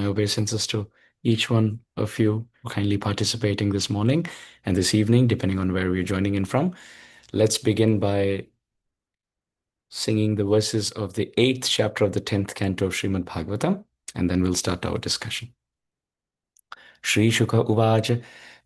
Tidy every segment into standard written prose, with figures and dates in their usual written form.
My obeisances to each one of you kindly participating this morning and this evening, depending on where we're joining in from. Let's begin by singing the verses of the 8th chapter of the 10th canto of Srimad Bhagavatam, and then we'll start our discussion. Shri Shukha Uvacha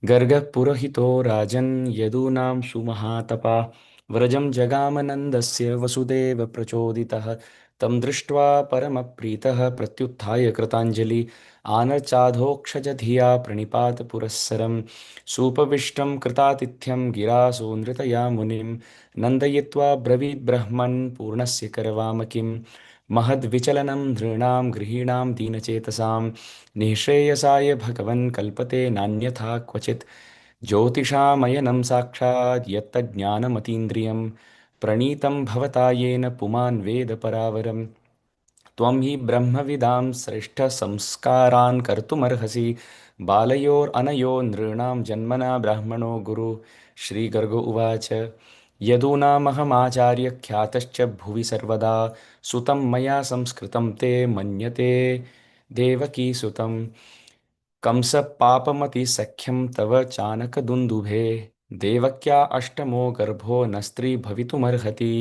Garga Purahito Rajan Yadunam Sumahatapa Vrajam Jagamanandasya Vasudeva Prachoditah Tam Drishtva Paramapritaha Pratyuthaya Kritanjali Anarchadhokshajadhiya Pranipat Purassaram Supavishtam Kritatithyam Giraso Nritaya Munim Nandayitva Bravid Brahman Purnasya Karavamakim Mahadvichalanam Dhrinam Grihinam Dinachetasam निःश्रेयसाय भगवन् कल्पते नान्यथा क्वचित् ज्योतिषामयनं साक्षात् यत्तज्ज्ञानमतीन्द्रियं प्रणीतं भवता येन पुमान् वेद परावरम् त्वं हि ब्रह्मविदां श्रेष्ठसंस्कारान् कर्तुमर्हसि बालयोरनयो नृणां जन्मना ब्राह्मणो गुरु श्रीगर्ग उवाच यदूनामहमाचार्यख्यातश्च भुवि सर्वदा सुतं मया संस्कृतं ते मन्यते देवकीसुतं कंसपापमतिसख्यं तव चानकदुन्दुभे देवक्या अष्टमो गर्भो न स्त्री भवितुमर्हति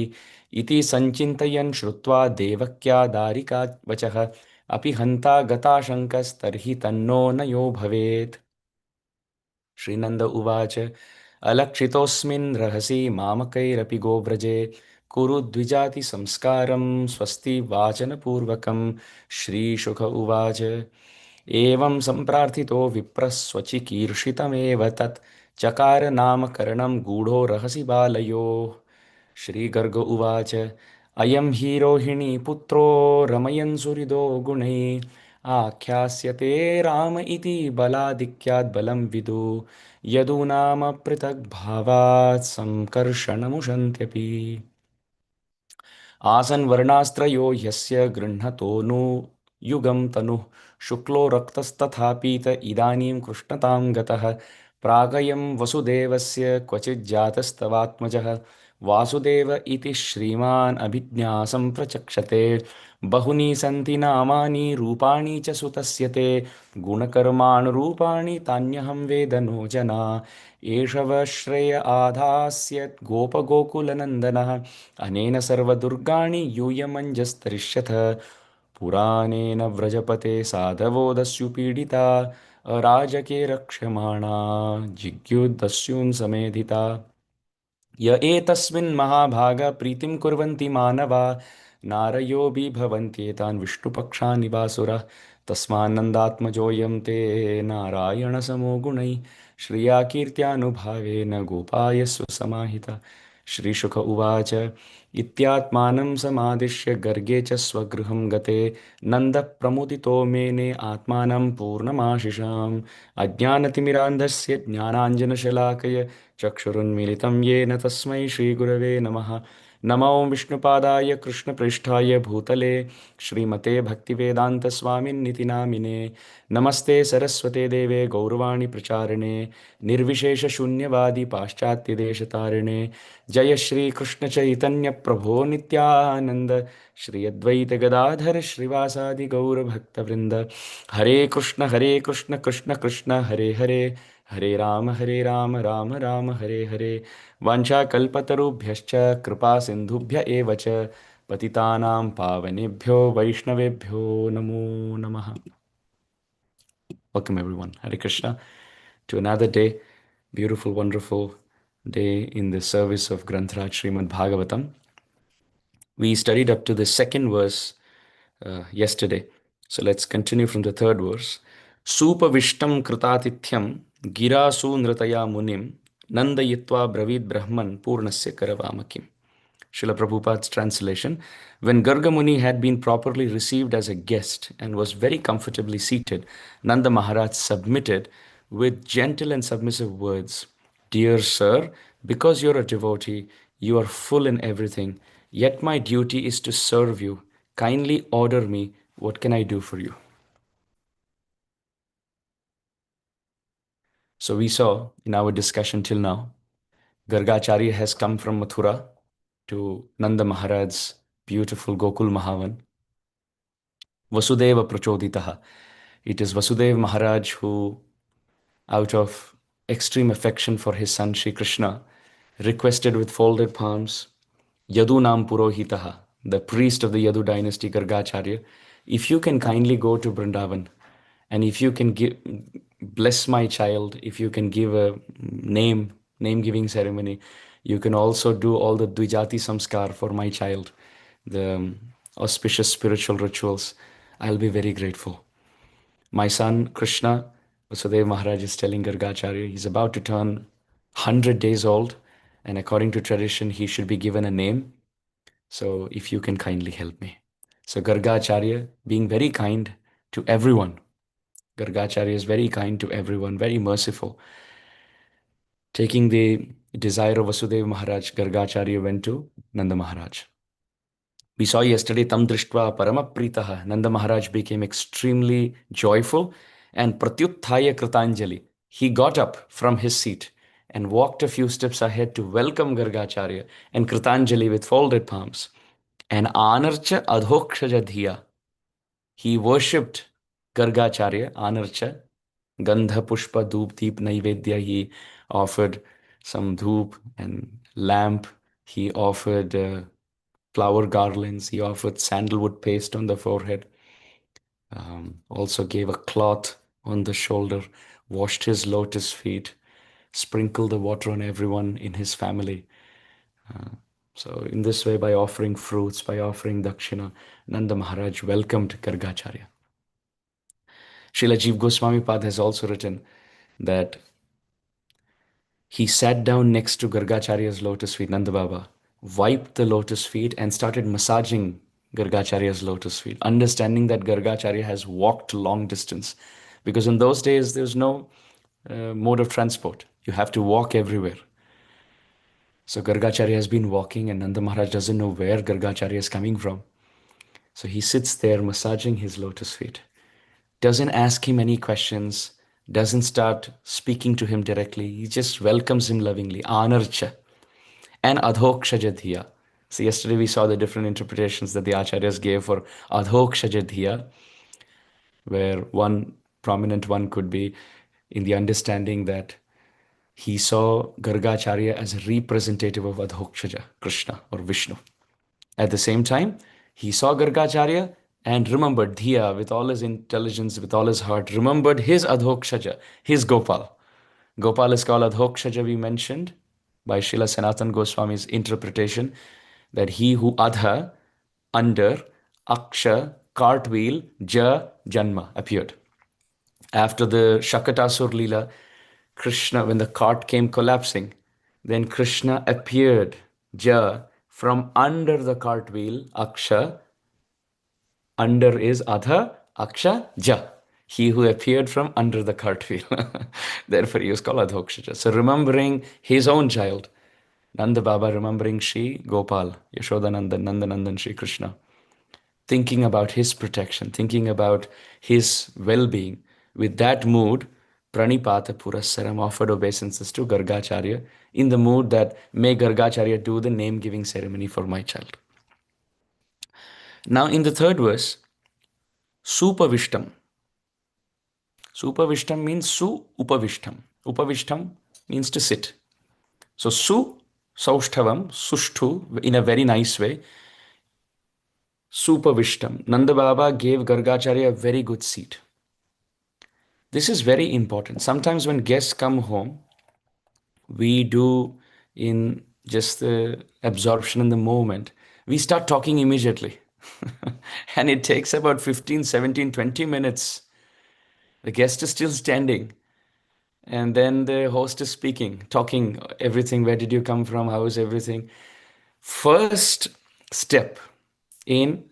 इति सञ्चिन्तयन् श्रुत्वा देवक्या दारिका वचः अपि हन्ता गताशङ्कस्तर्हि तन्नो न यो भवेत् श्रीनन्द उवाच अलक्षितोऽस्मिन् रहसि मामकैरपि गोव्रजे कुरु द्विजातिसंस्कारं स्वस्ति वाचनपूर्वकं श्रीशुक उवाच एवं सम्प्रार्थितो विप्रस्वचिकीर्षितमेव तत् चकार नामकरणं गूढो रहसि बालयोः श्रीगर्ग उवाच अयं हि रोहिणीपुत्रो रमयन् सुहृदो गुणैः आख्यास्यते राम इति बलाधिक्यात् बलं विदु यदूनामपृथग्भावात् संकर्षणमुशन्त्यपि आसन् वर्णास्त्रयो ह्यस्य गृह्णतोऽनु युगं तनुः शुक्लो रक्तस्तथापीत इदानीं कृष्णतां गतः प्रागयं वसुदेवस्य क्वचिज्जातस्तवात्मजः वासुदेव इति श्रीमान् अभिज्ञासं प्रचक्षते बहुनी सन्ति नामानि रूपाणि च सुतस्य ते गुणकर्माणुरूपाणि तान्यहं वेद नो जना एष वः श्रेय आधास्यत् गोपगोकुलनन्दनः अनेन सर्वदुर्गाणि यूयमञ्जस्तरिष्यथ पुराणेन व्रजपते साधवो दस्युपीडिता अराजके रक्ष्यमाणा जिज्ञुदस्यून् समेधिता य एतस्मिन् महाभाग प्रीतिं कुर्वन्ति मानवा नारयो बिभवन्त्येतान् विष्णुपक्षान् वासुरः तस्मान्नन्दात्मजोऽयं ते नारायणसमो गुणैः श्रिया कीर्त्यानुभावेन गोपाय सुसमाहितः श्रीशुक उवाच इत्यात्मानं समादिश्य गर्गे च स्वगृहं गते नन्दः प्रमुदितो मेने आत्मानं पूर्णमाशिषाम् अज्ञानतिमिरान्धस्य ज्ञानाञ्जनशलाकय चक्षुरुन्मीलितं येन तस्मै श्रीगुरवे नमः नमो विष्णुपादाय कृष्णप्रेष्ठाय भूतले श्रीमते भक्तिवेदान्तस्वामिन्निति नामिने नमस्ते सरस्वते देवे गौरवाणी प्रचारिणे निर्विशेषशून्यवादी पाश्चात्यदेशतारिणे जय श्री कृष्ण चैतन्य प्रभो नित्यानंद श्री अद्वैत गदाधर श्रीवासादि गौर भक्तवृंद हरे कृष्ण कृष्ण कृष्ण हरे हरे हरे राम राम राम हरे हरे वाञ्छाकल्पतरुभ्यश्च कृपा सिन्धुभ्य एव च पतितानां पावनेभ्यो वैष्णवेभ्यो नमो नमः. Welcome everyone. Hare Krishna to another day, beautiful, wonderful day in the service of Granth Raj Srimad Bhagavatam. We studied up to the second verse yesterday. So let's continue from the third verse. Supavishtam kritatithyam girasu nritaya munim nandayitva bravid brahman purnasya karavamakim. Srila Prabhupada's translation. When Garga Muni had been properly received as a guest and was very comfortably seated, Nanda Maharaj submitted with gentle and submissive words, Dear sir, because you're a devotee, you are full in everything, yet my duty is to serve you. Kindly order me. What can I do for you? So we saw in our discussion till now, Gargacharya has come from Mathura to Nanda Maharaj's beautiful Gokul Mahavan. Vasudeva Prachoditaha. It is Vasudev Maharaj who, out of extreme affection for his son Sri Krishna, requested with folded palms, Yadunam Purohitaha, the priest of the Yadu dynasty, Gargacharya, if you can kindly go to Vrindavan and if you can bless my child, if you can give a name giving ceremony, you can also do all the Dvijati Samskar for my child, the auspicious spiritual rituals. I'll be very grateful. My son Krishna, Vasudev Maharaj is telling Gargacharya, he's about to turn 100 days old, and according to tradition, he should be given a name. So if you can kindly help me. So Gargacharya, being very kind to everyone, Gargacharya is very kind to everyone, very merciful. Taking the desire of Vasudeva Maharaj, Gargacharya went to Nanda Maharaj. We saw yesterday, Tam Drishtva Paramapritaha, Nanda Maharaj became extremely joyful and Pratyuthaya Kritanjali. He got up from his seat and walked a few steps ahead to welcome Gargacharya and Kritanjali with folded palms. And Anarcha Adhokshaja Dhiya. He worshipped Gargacharya, Anarcha, Gandha Pushpa Dhoop Deep Naivedya. He offered some dhoop and lamp. He offered flower garlands. He offered sandalwood paste on the forehead. Also gave a cloth on the shoulder, washed his lotus feet, sprinkled the water on everyone in his family. So in this way, by offering fruits, by offering dakshina, Nanda Maharaj welcomed Gargacharya. Srila Jiva Goswami Pad has also written that he sat down next to Gargacharya's lotus feet, Nanda Baba, wiped the lotus feet and started massaging Gargacharya's lotus feet, understanding that Gargacharya has walked long distance. Because in those days, there's no mode of transport. You have to walk everywhere. So Gargacharya has been walking and Nanda Maharaj doesn't know where Gargacharya is coming from. So he sits there massaging his lotus feet, doesn't ask him any questions, doesn't start speaking to him directly. He just welcomes him lovingly. Anarcha and Adhokshajadhiya. So yesterday we saw the different interpretations that the acharyas gave for Adhokshajadhiya, where one prominent one could be in the understanding that he saw Gargacharya as a representative of Adhokshaja, Krishna or Vishnu. At the same time, he saw Gargacharya and remembered Dhiya with all his intelligence, with all his heart, remembered his Adhokshaja, his Gopal. Gopal is called Adhokshaja, we mentioned by Srila Sanatan Goswami's interpretation that he who Adha, under, Aksha, cartwheel, Ja, Janma appeared. After the Shakatasur Leela, Krishna, when the cart came collapsing, then Krishna appeared, Ja, from under the cartwheel, Aksha. Under is Adha, Aksha, Ja. He who appeared from under the cartwheel. Therefore, he was called Adhokshaja. So, remembering his own child, Nanda Baba remembering Shri Gopal, Yashodanandan, Nandanandan, Shri Krishna, thinking about his protection, thinking about his well being. With that mood, Pranipata Purassaram offered obeisances to Gargacharya in the mood that may Gargacharya do the name giving ceremony for my child. Now, in the third verse, Supavishtam. Supavishtam means Su Upavishtam. Upavishtam means to sit. So, Su Saushthavam, Sushtu, in a very nice way. Supavishtam. Nanda Baba gave Gargacharya a very good seat. This is very important. Sometimes when guests come home, we do in just the absorption in the moment, we start talking immediately. And it takes about 15, 17, 20 minutes. The guest is still standing. And then the host is speaking, talking everything. Where did you come from? How is everything? First step in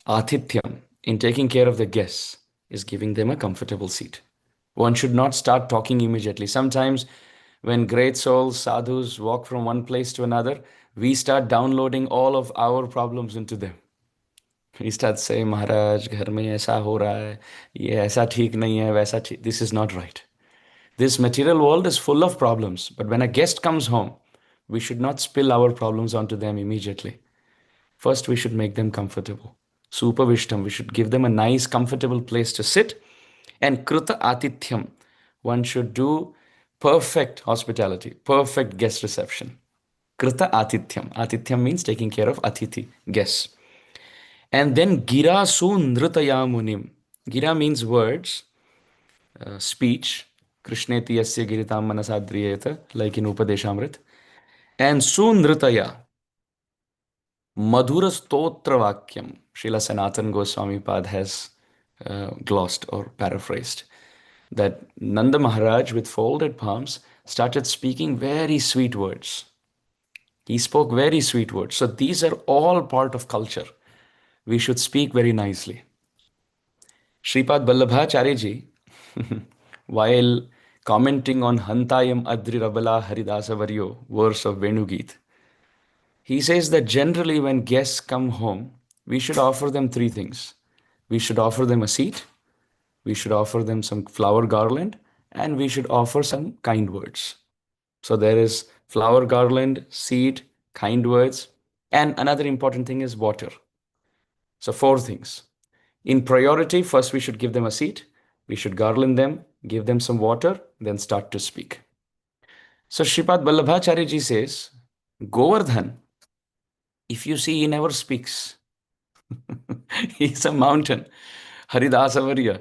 Atithyam, in taking care of the guests, is giving them a comfortable seat. One should not start talking immediately. Sometimes when great souls, sadhus walk from one place to another, we start downloading all of our problems into them. We start saying, Maharaj, ghar mein aisa ho raha hai, ye aisa theek nahi hai, waisa theek. This is not right. This material world is full of problems. But when a guest comes home, we should not spill our problems onto them immediately. First, we should make them comfortable. Supavishtam, we should give them a nice, comfortable place to sit. And Krita Atithyam, one should do perfect hospitality, perfect guest reception. Krita Atithyam. Atithyam means taking care of Atithi, guests. And then Gira Nritaya Munim. Gira means words, speech. Krishneti yasya giritam manasadriyeta, like in Upadeshamrit. And Sunritaya, Madhura Stotra Vakyam. Srila Sanatan Goswami Pad has glossed or paraphrased that Nanda Maharaj, with folded palms, started speaking very sweet words. He spoke very sweet words. So these are all part of culture. We should speak very nicely. Sripad Vallabhacharya ji, while commenting on Hantayam Adri Rabala Haridasa Varyo, verse of Venugeet, he says that generally when guests come home, we should offer them three things. We should offer them a seat, we should offer them some flower garland, and we should offer some kind words. So there is flower garland, seed, kind words, and another important thing is water. So four things. In priority, first we should give them a seat, we should garland them, give them some water, then start to speak. So Sripad Vallabhacharya ji says, Govardhan, if you see, he never speaks. He's a mountain. Haridasa Varya.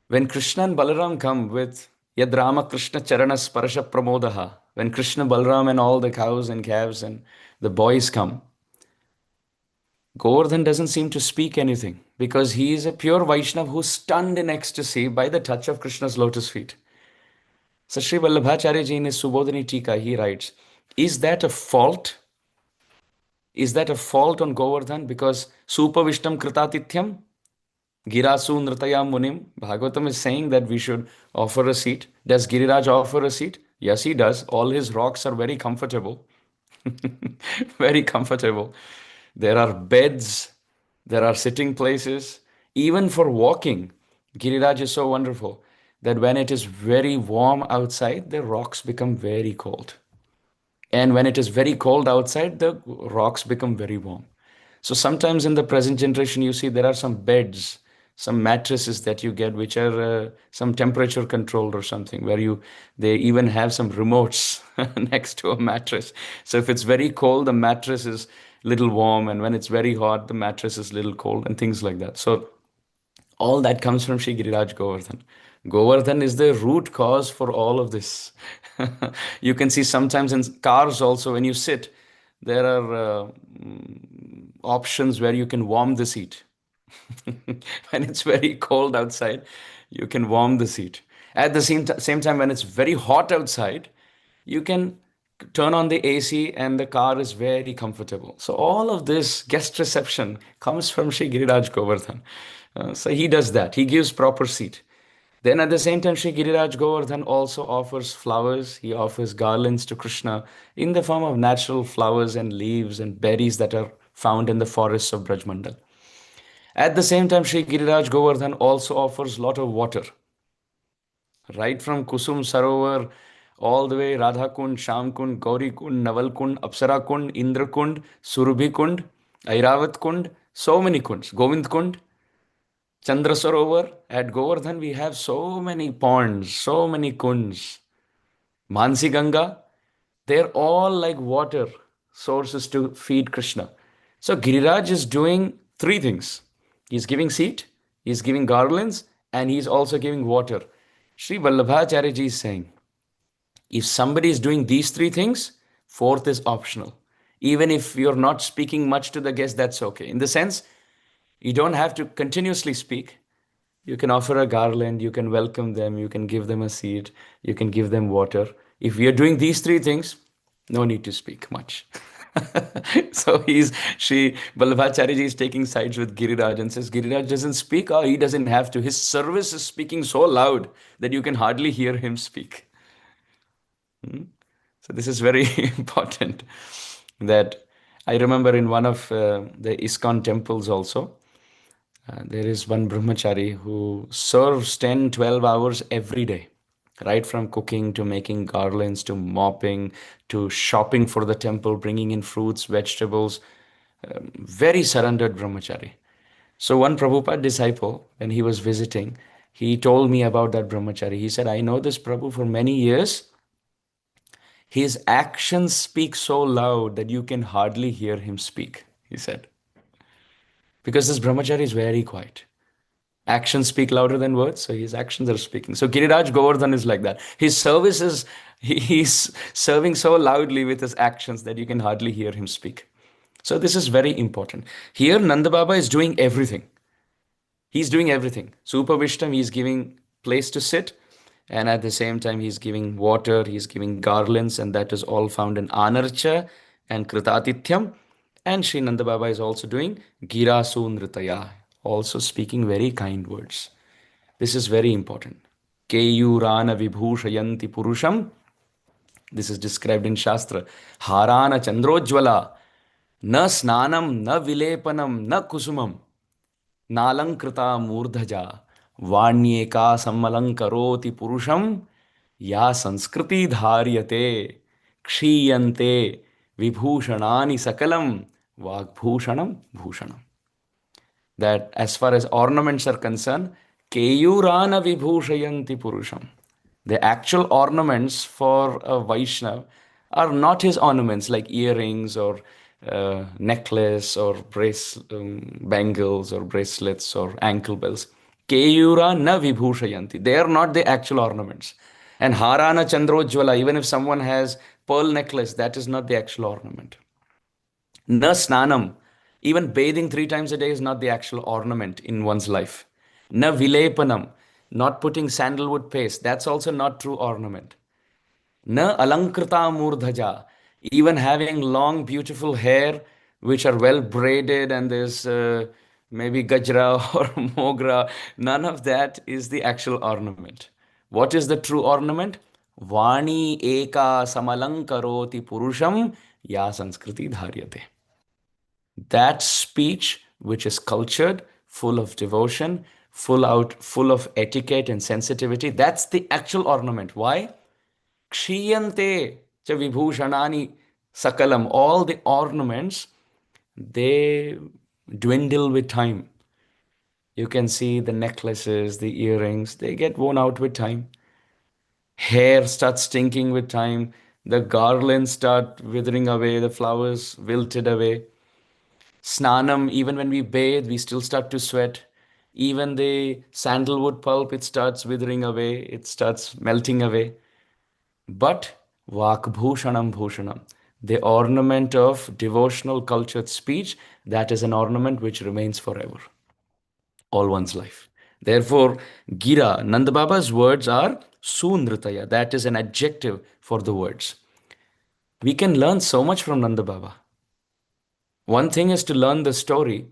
When Krishna and Balaram come with Yad Rama Krishna Charana Sparasha Pramodaha, when Krishna, Balaram, and all the cows and calves and the boys come, Govardhan doesn't seem to speak anything because he is a pure Vaishnav who's stunned in ecstasy by the touch of Krishna's lotus feet. So Sri Vallabhacharya ji in his Subodhini Tika, he writes, is that a fault? Is that a fault on Govardhan? Because Supavishtam Kritatithyam, Girasu Nritayam Munim, Bhagavatam is saying that we should offer a seat. Does Giriraj offer a seat? Yes, he does. All his rocks are very comfortable. Very comfortable. There are beds, there are sitting places. Even for walking, Giriraj is so wonderful that when it is very warm outside, the rocks become very cold. And when it is very cold outside, the rocks become very warm. So sometimes in the present generation, you see there are some beds, some mattresses that you get, which are some temperature controlled or something, where they even have some remotes next to a mattress. So if it's very cold, the mattress is little warm, and when it's very hot, the mattress is little cold, and things like that. So all that comes from Shri Giriraj Govardhan. Govardhan is the root cause for all of this. You can see sometimes in cars also, when you sit, there are options where you can warm the seat. When it's very cold outside, you can warm the seat. At the same time, when it's very hot outside, you can turn on the AC and the car is very comfortable. So all of this guest reception comes from Shri Giriraj Govardhan. So he does that. He gives proper seat. Then at the same time, Shri Giriraj Govardhan also offers flowers. He offers garlands to Krishna in the form of natural flowers and leaves and berries that are found in the forests of Brajmandal. At the same time, Shri Giriraj Govardhan also offers a lot of water. Right from Kusum Sarovar, all the way Radha Kund, Sham Kund, Gauri Kund, Naval Kund, Apsara Kund, Indra Kund, Surabhi Kund, Airavat Kund, so many kunds, Govind Kund, Chandra Sarovar. At Govardhan, we have so many ponds, so many kunds. Mansi Ganga, they're all like water sources to feed Krishna. So Giriraj is doing three things. He's giving seat, he's giving garlands, and he's also giving water. Sri Vallabhacharya ji is saying, if somebody is doing these three things, fourth is optional. Even if you're not speaking much to the guest, that's okay. In the sense, you don't have to continuously speak. You can offer a garland, you can welcome them, you can give them a seat, you can give them water. If we are doing these three things, no need to speak much. So Sri Vallabhacharya ji is taking sides with Giriraj and says, Giriraj doesn't speak, or he doesn't have to. His service is speaking so loud that you can hardly hear him speak. So this is very important. That I remember in one of the ISKCON temples also, there is one brahmachari who serves 10, 12 hours every day, right from cooking to making garlands to mopping to shopping for the temple, bringing in fruits, vegetables. Very surrendered brahmachari. So one Prabhupada disciple, when he was visiting, He told me about that brahmachari. He said, I know this Prabhu for many years. His actions speak so loud that you can hardly hear him speak, he said. Because this brahmachari is very quiet. Actions speak louder than words, so his actions are speaking. So Giriraj Govardhan is like that. His service is, he's serving so loudly with his actions that you can hardly hear him speak. So this is very important. Here, Nanda Baba is doing everything. He's doing everything. Supavishtam, he's giving place to sit, and at the same time, he's giving water, he's giving garlands, and that is all found in Anarcha and Kritatithyam. And Sri Nanda Baba is also doing Girasu Nritaya, also speaking very kind words. This is very important. Keyurana Vibhushayanti Purusham. This is described in Shastra. Harana Chandrojvala. Na snanam, na vilepanam, na kusumam. नालंकृता मूर्धजा वाण्येका सम्मलंकरोति पुरुषम या संस्कृति धार्यते क्षीयन्ते विभूषणानि सकलम वाग्भूषणम भूषणम. That as far as ornaments are concerned, Keyurana Vibhushayanti Purusham. The actual ornaments for a Vaishnav are not his ornaments like earrings or necklace or bangles or bracelets or ankle bells. Keyura na Vibhushayanti. They are not the actual ornaments. And Harana Chandrojvala, even if someone has pearl necklace, that is not the actual ornament. Na snanam, even bathing 3 times a day is not the actual ornament in one's life. Na vilepanam, not putting sandalwood paste, that's also not true ornament. Na alankrita murdhaja, even having long beautiful hair which are well braided and there's maybe gajra or mogra, none of that is the actual ornament. What is the true ornament? Vani eka samalankaroti purusham ya sanskriti dharyate. That speech which is cultured, full of devotion, full of etiquette and sensitivity, that's the actual ornament. Why? Kshiyante cha vibhushanani sakalam. All the ornaments, they dwindle with time. You can see the necklaces, the earrings, they get worn out with time. Hair starts stinking with time. The garlands start withering away, the flowers wilted away. Snanam, even when we bathe, we still start to sweat. Even the sandalwood pulp, it starts withering away, it starts melting away. But Vakbhushanam Bhushanam, the ornament of devotional cultured speech, that is an ornament which remains forever, all one's life. Therefore, Gira, Nanda Baba's words are Sundritaya, that is an adjective for the words. We can learn so much from Nanda Baba. One thing is to learn the story,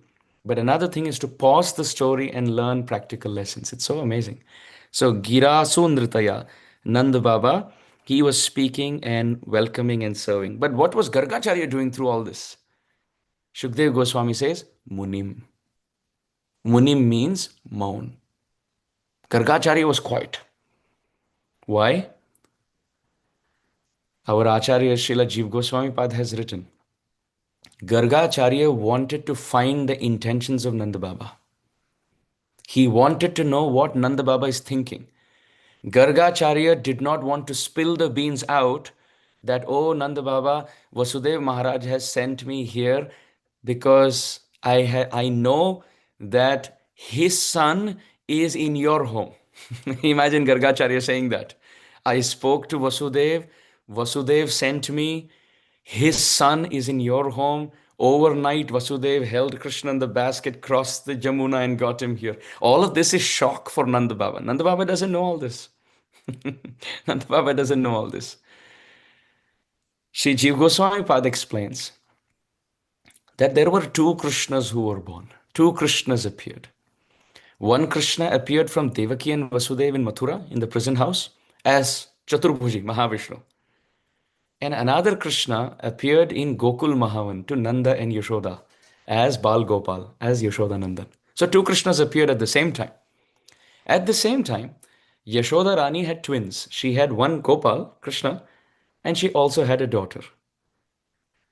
but another thing is to pause the story and learn practical lessons. It's so amazing. So, Gira Sundritaya, Nanda Baba, he was speaking and welcoming and serving. But what was Gargacharya doing through all this? Shukdev Goswami says, Munim. Munim means moan. Gargacharya was quiet. Why? Our Acharya Srila Jiva Goswami Pad has written, Gargacharya wanted to find the intentions of Nanda Baba. He wanted to know what Nanda Baba is thinking. Gargacharya did not want to spill the beans out that, oh, Nanda Baba, Vasudev Maharaj has sent me here because I know that his son is in your home. Imagine Gargacharya saying that. I spoke to Vasudev, Vasudev sent me, his son is in your home. Overnight, Vasudev held Kṛṣṇa in the basket, crossed the Jamuna and got him here. All of this is shock for Nanda Baba. Nanda Baba doesn't know all this. Nanda Baba doesn't know all this. Shri Jiva Goswami Pad explains that there were 2 Kṛṣṇas who were born. 2 Kṛṣṇas appeared. One Kṛṣṇa appeared from Devaki and Vasudev in Mathura, in the prison house, as Chaturbhuji, Mahavishnu. And another Kṛṣṇa appeared in Gokul Mahavan to Nanda and Yashoda as Bal Gopal, as Yashoda Nandan. So 2 Kṛṣṇas appeared at the same time. At the same time, Yashoda Rani had twins. She had one Gopal, Kṛṣṇa, and she also had a daughter.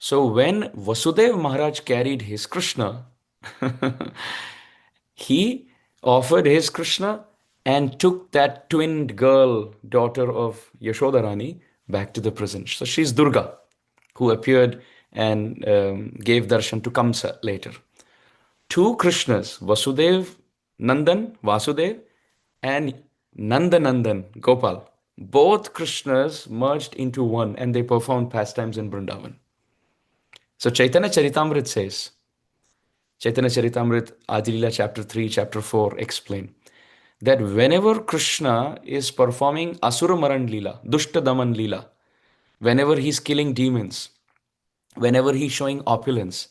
So when Vasudev Maharaj carried his Kṛṣṇa, he offered his Kṛṣṇa and took that twinned girl, daughter of Yashoda Rani, back to the prison. So she's Durga, who appeared and gave darshan to Kamsa later. Two Krishnas, Vasudev Nandan, Vasudev, and Nandanandan, Gopal. Both Krishnas merged into one and they performed pastimes in Vrindavan. So Chaitanya Charitamrita says, Chaitanya Charitamrita, Adilila chapter 3, chapter 4 explain that whenever Krishna is performing Asura Maran Leela, Dushta Daman Leela, whenever he's killing demons, whenever he's showing opulence,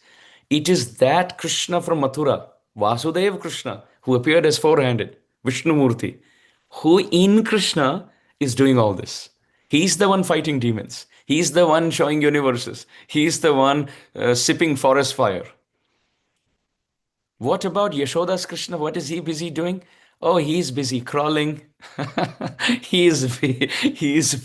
it is that Krishna from Mathura, Vasudeva Krishna, who appeared as four-handed, Vishnumurti, who in Krishna is doing all this. He's the one fighting demons. He's the one showing universes. He's the one sipping forest fire. What about Yashoda's Krishna? What is he busy doing? Oh, he's busy crawling. He's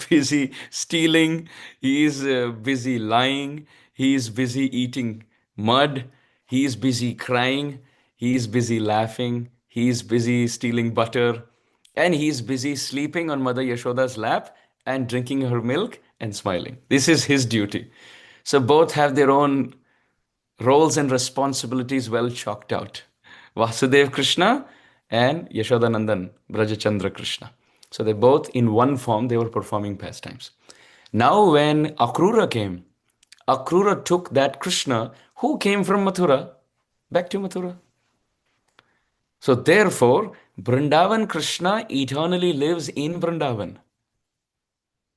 busy stealing. He's busy lying. He's busy eating mud. He's busy crying. He's busy laughing. He's busy stealing butter. And he's busy sleeping on Mother Yashoda's lap and drinking her milk and smiling. This is his duty. So both have their own roles and responsibilities well chalked out. Vasudev Krishna and Yashodanandan, Brajachandra Krishna. So they both in one form, they were performing pastimes. Now when Akrura came, Akrura took that Krishna who came from Mathura back to Mathura. So therefore, Vrindavan Krishna eternally lives in Vrindavan.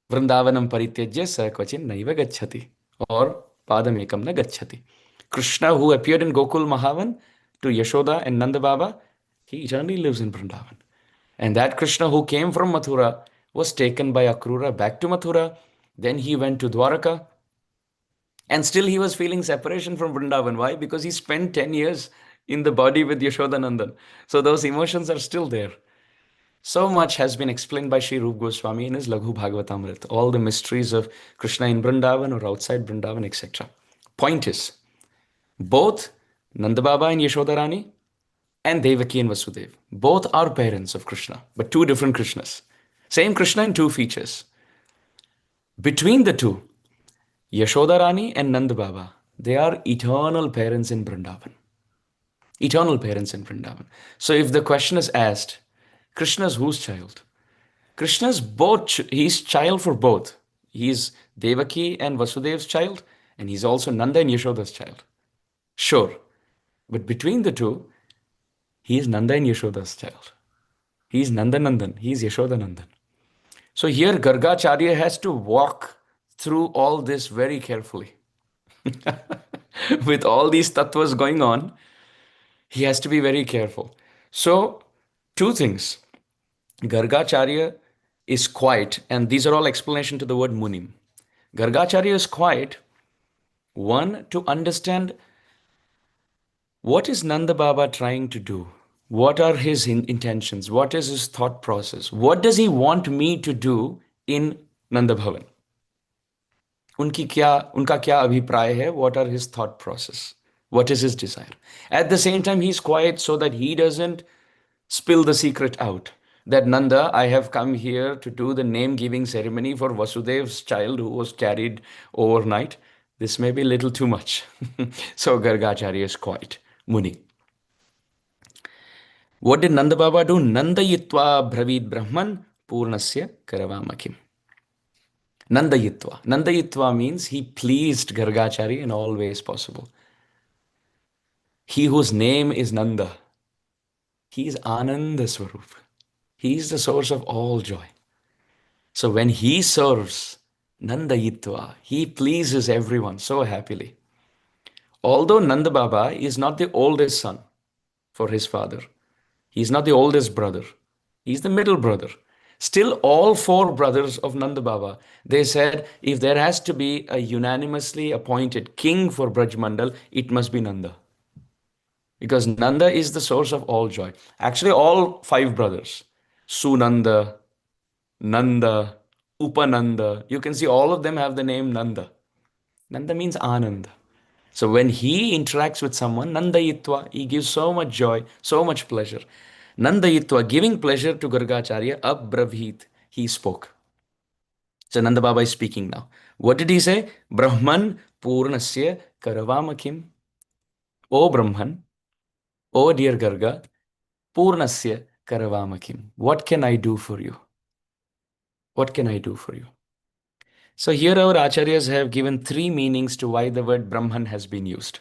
Vrindavanam parityajya sa kvachin naiva gacchati. Or padamekam na gacchati. Krishna, who appeared in Gokul Mahavan to Yashoda and Nanda Baba, he eternally lives in Vrindavan. And that Krishna who came from Mathura was taken by Akrura back to Mathura. Then he went to Dwaraka. And still he was feeling separation from Vrindavan. Why? Because he spent 10 years in the body with Yashodanandan. So those emotions are still there. So much has been explained by Sri Rup Goswami in his Laghu Bhagavatamrita. All the mysteries of Krishna in Vrindavan or outside Vrindavan, etc. Point is, both Nanda Baba and Yashoda Rani and Devaki and Vasudev, both are parents of Krishna, but two different Krishnas. Same Krishna in two features. Between the two, Yashoda Rani and Nanda Baba, they are eternal parents in Vrindavan. Eternal parents in Vrindavan. So if the question is asked, Krishna's whose child? Krishna's both, he's child for both. He's Devaki and Vasudev's child, and he's also Nanda and Yashoda's child. Sure. But between the two, he is Nanda and Yashoda's child. He is Nandanandan. He is Yashodanandan. So here Gargacharya has to walk through all this very carefully. With all these tattvas going on, he has to be very careful. So, two things. Gargacharya is quiet, and these are all explanation to the word Munim. Gargacharya is quiet, one, to understand what is Nanda Baba trying to do? What are his intentions? What is his thought process? What does he want me to do in Nanda Bhavan? Unka kya abhipraya hai? What are his thought process? What is his desire? At the same time, he's quiet so that he doesn't spill the secret out. That Nanda, I have come here to do the name-giving ceremony for Vasudev's child who was carried overnight. This may be a little too much. So Gargacharya is quiet. Muni. What did Nanda Baba do? Nandayitva Bhavid Brahman Purnasya Karavamakim. Nandayitva. Nandayitva means he pleased Gargacharya in all ways possible. He whose name is Nanda, he is Ananda Swarup. He is the source of all joy. So when he serves Nandayitva, he pleases everyone so happily. Although Nanda Baba is not the oldest son for his father, he is not the oldest brother, he is the middle brother. Still, all four brothers of Nanda Baba, they said, if there has to be a unanimously appointed king for Braj Mandal, it must be Nanda. Because Nanda is the source of all joy. Actually, all five brothers, Sunanda, Nanda, Upananda, you can see all of them have the name Nanda. Nanda means Ananda. So when he interacts with someone, Nandayitva, he gives so much joy, so much pleasure. Nandayitva, giving pleasure to Gargacharya, abravit, he spoke. So Nanda Baba is speaking now. What did he say? Brahman Purnasya Karavamakim. O Brahman, O dear Garga, Purnasya Karavamakim. What can I do for you? What can I do for you? So here our acharyas have given three meanings to why the word Brahman has been used.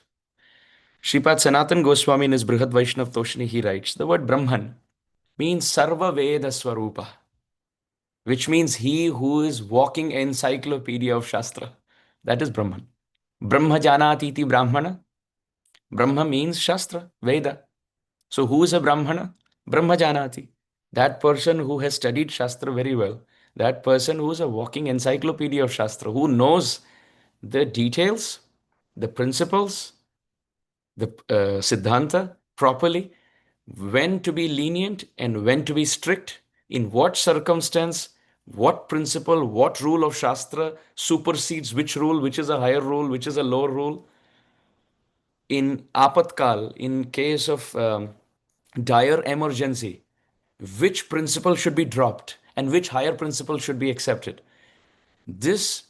Shripad Sanatan Goswami in his Brihad Vaishnav Toshni, he writes, the word Brahman means Sarva Veda Swarupa, which means he who is walking encyclopedia of Shastra. That is Brahman. Brahma Janati iti Brahmana. Brahma means Shastra, Veda. So who is a Brahmana? Brahma Janati. That person who has studied Shastra very well. That person who is a walking encyclopedia of Shastra, who knows the details, the principles, the Siddhanta properly, when to be lenient and when to be strict, in what circumstance, what principle, what rule of Shastra supersedes which rule, which is a higher rule, which is a lower rule. In apatkal, in case of dire emergency, which principle should be dropped and which higher principle should be accepted. This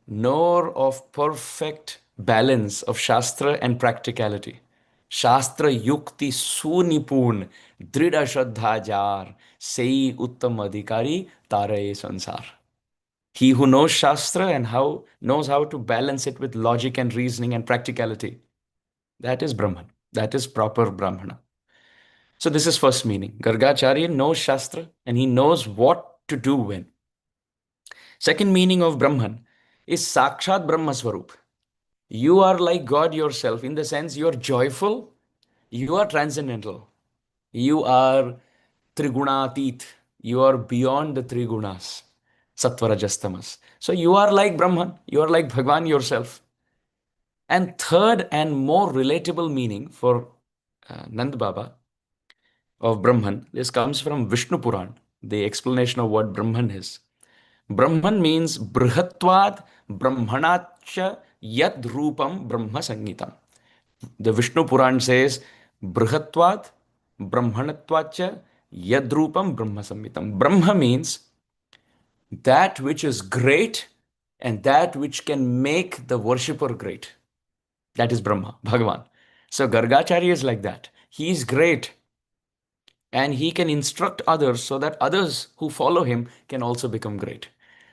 knower of perfect balance of Shastra and practicality. Shastra yukti sunipun drida shraddha jar sei uttam adhikari taraye sansar. He who knows Shastra and how knows how to balance it with logic and reasoning and practicality. That is Brahman. That is proper Brahmana. So this is first meaning. Gargacharya knows Shastra and he knows what to do when. Second meaning of Brahman is Sakshat Brahma Swarup. You are like God yourself in the sense you are joyful, you are transcendental, you are Trigunatit, you are beyond the Trigunas, Sattva Rajas Tamas. So you are like Brahman, you are like Bhagwan yourself. And third and more relatable meaning for Nand Baba of Brahman, this comes from Vishnu Puran, the explanation of what Brahman is. Brahman means Brihatvad Brahmanacha Yad Rupam Brahma Sangitam. The Vishnu Puran says Brihatvad Brahmanatvacha Yad Rupam Brahma Samhitam. Brahma means that which is great and that which can make the worshipper great. That is Brahma, Bhagavan. So Gargacharya is like that. He is great and he can instruct others so that others who follow him can also become great.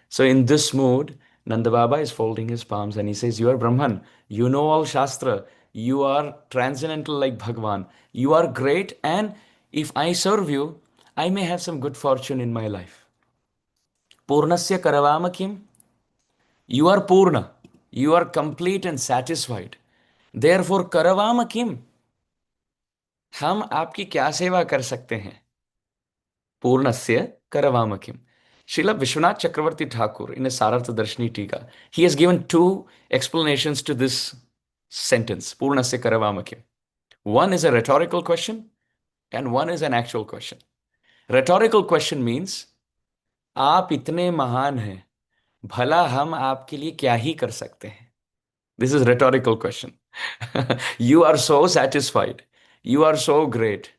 So in this mood, Nanda Baba is folding his palms and he says, you are Brahman, you know all Shastra, you are transcendental like Bhagavan, you are great, and if I serve you, I may have some good fortune in my life. Purnasya Karavama Kim? You are Purna, you are complete and satisfied. Therefore, Karavama Kim? हम आपकी क्या सेवा कर सकते हैं? Purnasya Karavamakim. Srila Vishwanath Chakravarti Thakur in a Sarartha Darshini Tika, he has given two explanations to this sentence, Purnasya Karavamakim. One is a rhetorical question and one is an actual question. Rhetorical question means, आप इतने महान हैं, भला हम आपके लिए क्या ही कर सकते हैं? This is rhetorical question. You are so satisfied. You are so great.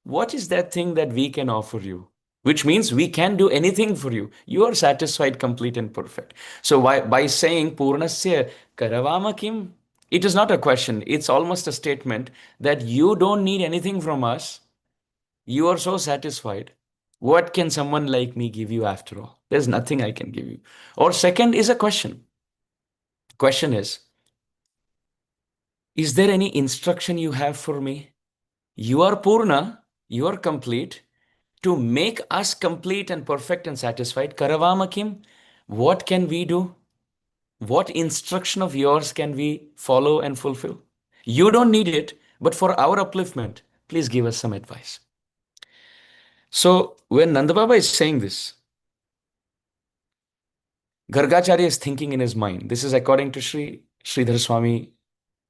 What is that thing that we can offer you? Which means we can do anything for you. You are satisfied, complete, and perfect. So by saying Purnasya Karavamakim, it is not a question. It's almost a statement that you don't need anything from us. You are so satisfied. What can someone like me give you after all? There's nothing I can give you. Or second is a question. Question is there any instruction you have for me? You are Purna, you are complete. To make us complete and perfect and satisfied, Karavamakim, what can we do? What instruction of yours can we follow and fulfill? You don't need it, but for our upliftment, please give us some advice. So when Nanda Baba is saying this, Gargacharya is thinking in his mind. This is according to Sridhar Swami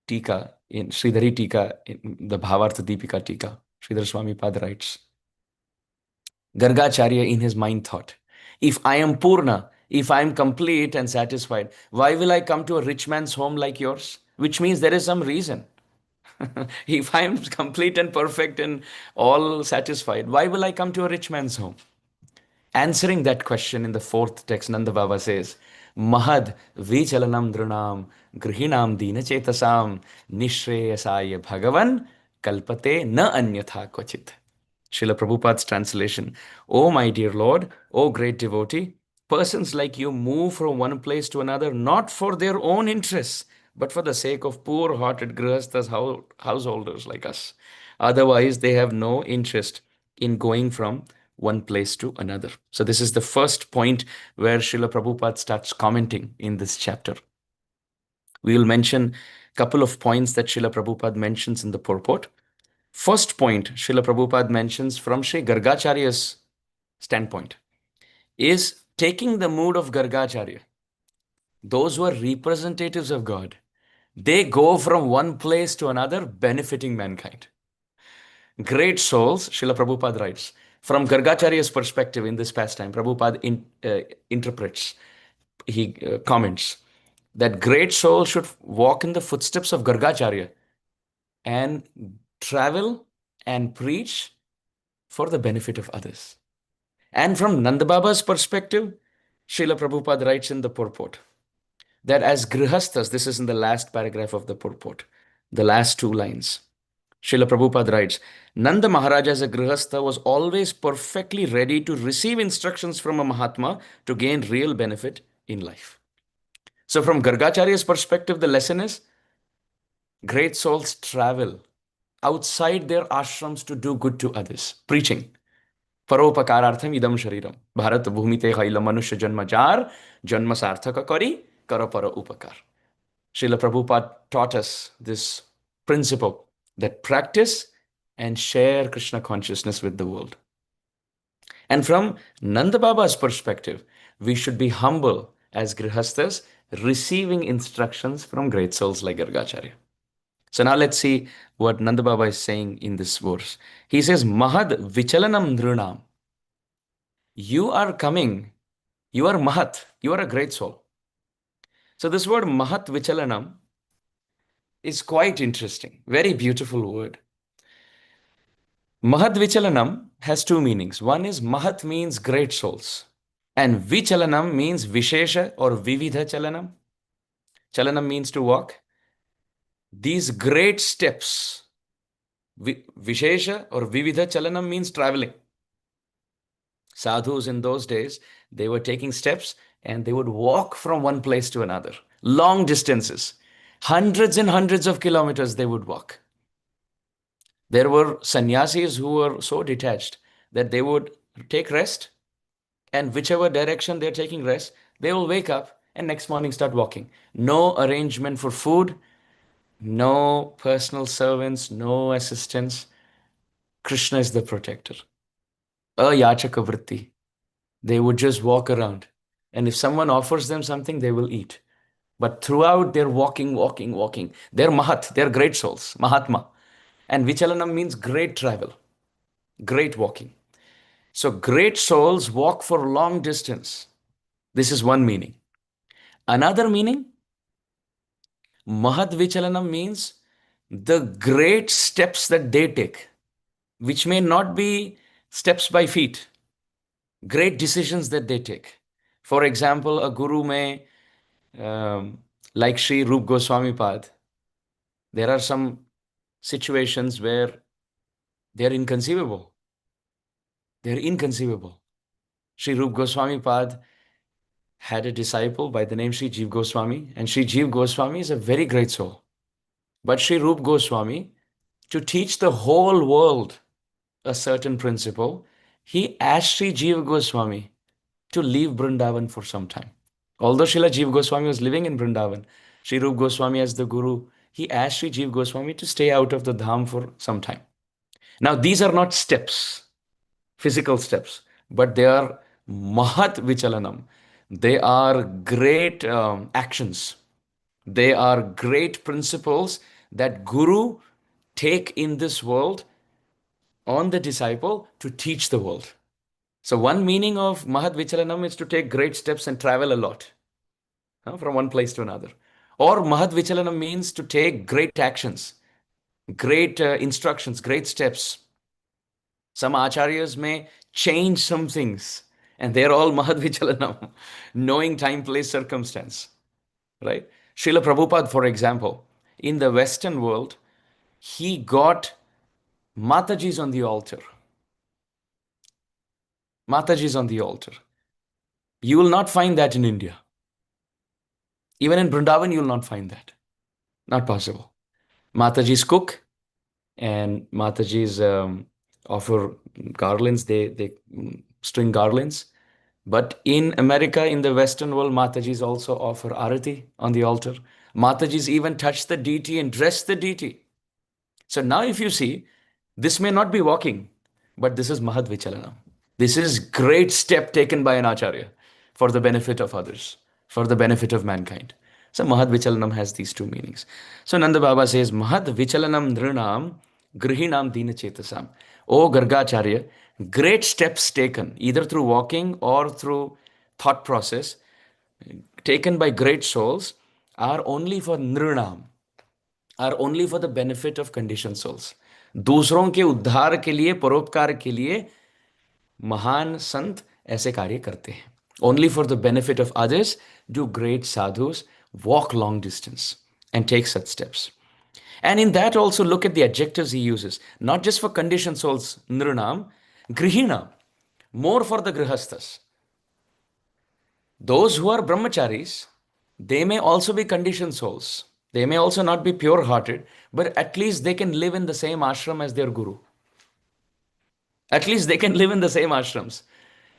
Tika, in Sridhari Tika, in the Bhavartha Deepika Tika. Sridhar Swami Pad writes, Gargacharya in his mind thought, if I am Purna, if I am complete and satisfied, why will I come to a rich man's home like yours? Which means there is some reason. If I am complete and perfect and all satisfied, why will I come to a rich man's home? Answering that question in the fourth text, Nanda Baba says, Mahad vichalanam dhrunam grihinam dina chetasam nishreyasaya bhagavan kalpate na anyatha kvachit. Srila Prabhupada's translation. Oh, my dear Lord, oh, great devotee, persons like you move from one place to another not for their own interests, but for the sake of poor hearted grihasthas, householders like us. Otherwise, they have no interest in going from one place to another. So, this is the first point where Srila Prabhupada starts commenting in this chapter. We will mention a couple of points that Srila Prabhupada mentions in the purport. First point Srila Prabhupada mentions from Sri Gargacharya's standpoint is taking the mood of Gargacharya. Those who are representatives of God, they go from one place to another benefiting mankind. Great souls, Srila Prabhupada writes, from Gargacharya's perspective in this pastime, Prabhupada interprets, he comments that great souls should walk in the footsteps of Gargacharya and travel and preach for the benefit of others. And from Nanda Baba's perspective, Srila Prabhupada writes in the purport that as grihasthas, this is in the last paragraph of the purport, the last two lines. Srila Prabhupada writes, Nanda Maharaj as a grihastha was always perfectly ready to receive instructions from a Mahatma to gain real benefit in life. So from Gargacharya's perspective, the lesson is great souls travel outside their ashrams to do good to others, preaching. परोपकारार्थम इदम शरीरम Bharat भूमिते hell मनुष्य जन्मजार जन्म सार्थक करी कर पर उपकार. Srila Prabhupada taught us this principle that practice and share Krishna consciousness with the world. And from Nanda Baba's perspective, we should be humble as grihasthas, receiving instructions from great souls like Gargacharya. So now let's see what Nanda Baba is saying in this verse. He says, Mahad vichalanam dhrunam. You are coming, you are Mahat, you are a great soul. So this word Mahat Vichalanam is quite interesting, very beautiful word. Mahat Vichalanam has two meanings. One is Mahat means great souls, and Vichalanam means Vishesha or Vividha Chalanam. Chalanam means to walk. These great steps, Vishesha or Vividha Chalanam means traveling. Sadhus in those days, they were taking steps and they would walk from one place to another, long distances, hundreds and hundreds of kilometers they would walk. There were sannyasis who were so detached that they would take rest, and whichever direction they're taking rest, they will wake up and next morning start walking. No arrangement for food, no personal servants, no assistants. Krishna is the protector. Ayachaka vritti. They would just walk around. And if someone offers them something, they will eat. But throughout, they're walking, walking, walking. They're Mahat, they're great souls, Mahatma. And Vichalanam means great travel, great walking. So great souls walk for long distance. This is one meaning. Another meaning, Mahat Vichalanam means the great steps that they take, which may not be steps by feet, great decisions that they take. For example, a guru may, like Sri Rup Goswami Pad, there are some situations where they're inconceivable. They're inconceivable. Sri Rup Goswami Pad had a disciple by the name Sri Jiv Goswami, and Sri Jiv Goswami is a very great soul. But Sri Rup Goswami, to teach the whole world a certain principle, he asked Sri Jiv Goswami to leave Vrindavan for some time. Although Srila Jiv Goswami was living in Vrindavan, Sri Rup Goswami as the guru, he asked Sri Jiv Goswami to stay out of the dham for some time. Now, these are not steps, physical steps, but they are Mahat Vichalanam. They are great actions. They are great principles that Guru take in this world on the disciple to teach the world. So one meaning of Mahat Vichalanam is to take great steps and travel a lot from one place to another. Or Mahat Vichalanam means to take great actions, great instructions, great steps. Some acharyas may change some things, and they're all mahadvichalanam, knowing time, place, circumstance, right? Srila Prabhupada, for example, in the Western world, he got Matajis on the altar. Matajis on the altar. You will not find that in India. Even in Vrindavan, you will not find that. Not possible. Matajis cook, and Matajis offer garlands. They string garlands. But in America, in the Western world, Matajis also offer arati on the altar. Matajis even touch the deity and dress the deity. So now if you see, this may not be walking, but this is Mahad Vichalanam. This is great step taken by an Acharya for the benefit of others, for the benefit of mankind. So Mahad Vichalanam has these two meanings. So Nanda Baba says, Mahad Vichalanam Nrinam Grihinam Dina Chetasam. O Gargacharya, great steps taken, either through walking or through thought process, taken by great souls, are only for Nrinam, are only for the benefit of conditioned souls. दूसरों के उद्धार के लिए, परोपकार के लिए महान संत ऐसे कार्य करते हैं. Only for the benefit of others do great sadhus walk long distance and take such steps. And in that also look at the adjectives he uses, not just for conditioned souls, nrinam, grihina, more for the grihasthas. Those who are brahmacharis, they may also be conditioned souls. They may also not be pure-hearted, but at least they can live in the same ashram as their guru. At least they can live in the same ashrams.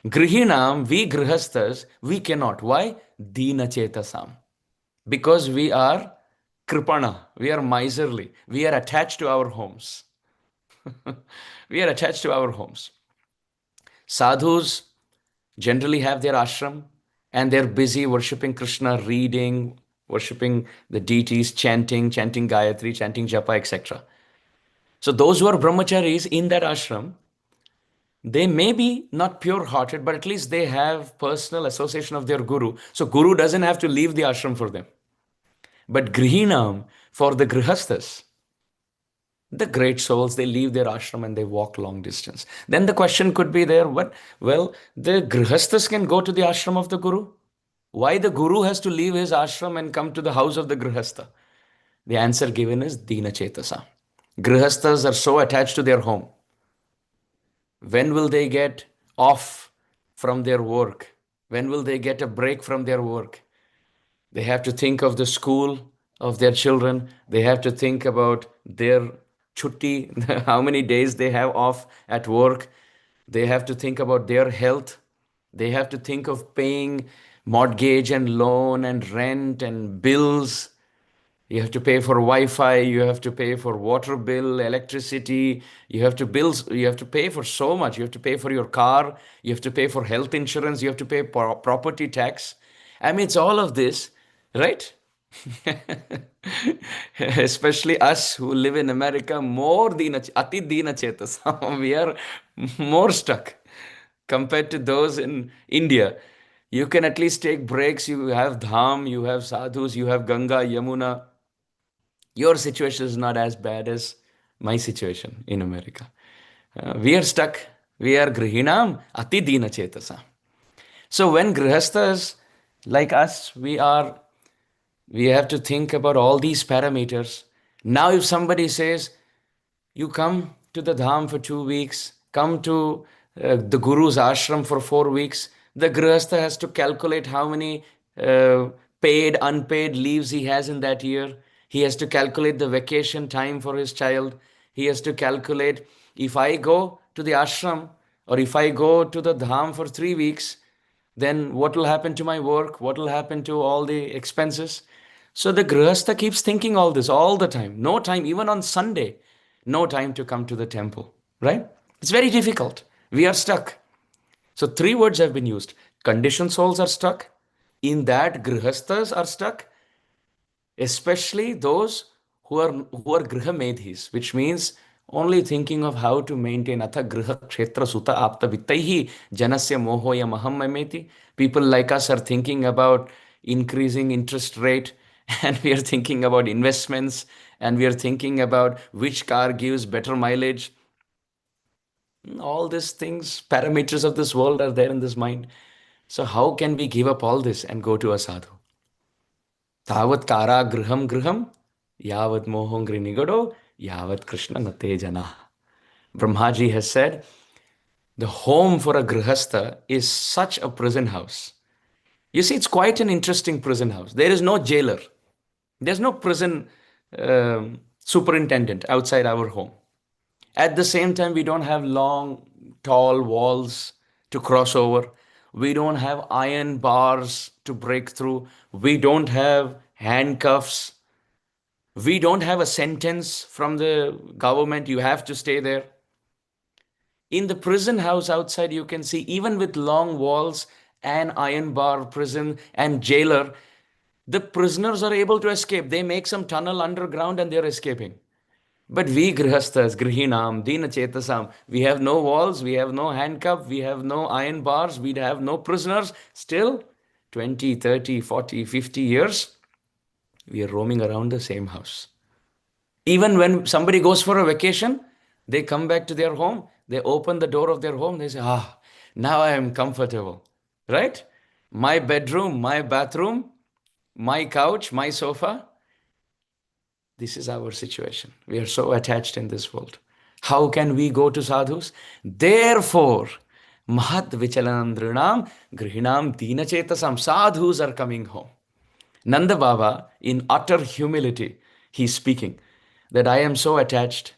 Grihinam, we grihasthas, we cannot. Why? Dina chetasam. Because we are kripana, we are miserly, we are attached to our homes. We are attached to our homes. Sadhus generally have their ashram and they're busy worshipping Kṛṣṇa, reading, worshipping the deities, chanting Gayatri, chanting Japa, etc. So those who are brahmacharis in that ashram, they may be not pure-hearted, but at least they have personal association of their guru. So guru doesn't have to leave the ashram for them. But grihinam, for the grihasthas, the great souls, they leave their ashram and they walk long distance. Then the question could be there, what? Well, the grihasthas can go to the ashram of the guru. Why the guru has to leave his ashram and come to the house of the grihastha? The answer given is Dina Chetasa. Grihasthas are so attached to their home. When will they get off from their work? When will they get a break from their work? They have to think of the school of their children. They have to think about their chutti, how many days they have off at work. They have to think about their health. They have to think of paying mortgage and loan and rent and bills. You have to pay for Wi-Fi, you have to pay for water bill, electricity, you have to pay for so much. You have to pay for your car, you have to pay for health insurance, you have to pay property tax. I mean, it's all of this, right? Especially us who live in America, ati dina chetas. We are more stuck compared to those in India. You can at least take breaks. You have dham, you have sadhus, you have Ganga, Yamuna. Your situation is not as bad as my situation in America. We are stuck. We are grihinam ati dina chetasa. So when grihasthas like us, we have to think about all these parameters. Now if somebody says, you come to the dham for 2 weeks, come to the guru's ashram for 4 weeks, the grihastha has to calculate how many paid, unpaid leaves he has in that year. He has to calculate the vacation time for his child. He has to calculate, if I go to the ashram or if I go to the dham for 3 weeks, then what will happen to my work? What will happen to all the expenses? So the grihastha keeps thinking all this all the time. No time, even on Sunday, no time to come to the temple, right? It's very difficult. We are stuck. So 3 words have been used. Conditioned souls are stuck. In that, grihasthas are stuck. Especially those who are griha medhis, which means only thinking of how to maintain atha griha kshetra suta apta vittaihi janasya mohoya mahammameti. People like us are thinking about increasing interest rate and we are thinking about investments and we are thinking about which car gives better mileage. All these things, parameters of this world are there in this mind. So how can we give up all this and go to a sadhu? Tavat kara griham griham, yavat mohongri nigado, yavat Krishna nate jana. Brahmaji has said, the home for a grihastha is such a prison house. You see, it's quite an interesting prison house. There is no jailer. There's no prison superintendent outside our home. At the same time, we don't have long, tall walls to cross over. We don't have iron bars to break through. We don't have handcuffs. We don't have a sentence from the government, you have to stay there. In the prison house outside, you can see, even with long walls and iron bar prison and jailer, the prisoners are able to escape. They make some tunnel underground and they're escaping. But we grihasthas, grihinam, dina chetasam, we have no walls, we have no handcuff, we have no iron bars, we have no prisoners. Still, 20, 30, 40, 50 years, we are roaming around the same house. Even when somebody goes for a vacation, they come back to their home, they open the door of their home, they say, now I am comfortable, right? My bedroom, my bathroom, my couch, my sofa. This is our situation. We are so attached in this world. How can we go to sadhus? Therefore, Mahat Vichalanandrinam Grihinam Dina Chetasam. Sadhus are coming home. Nanda Baba, in utter humility, he's speaking that I am so attached.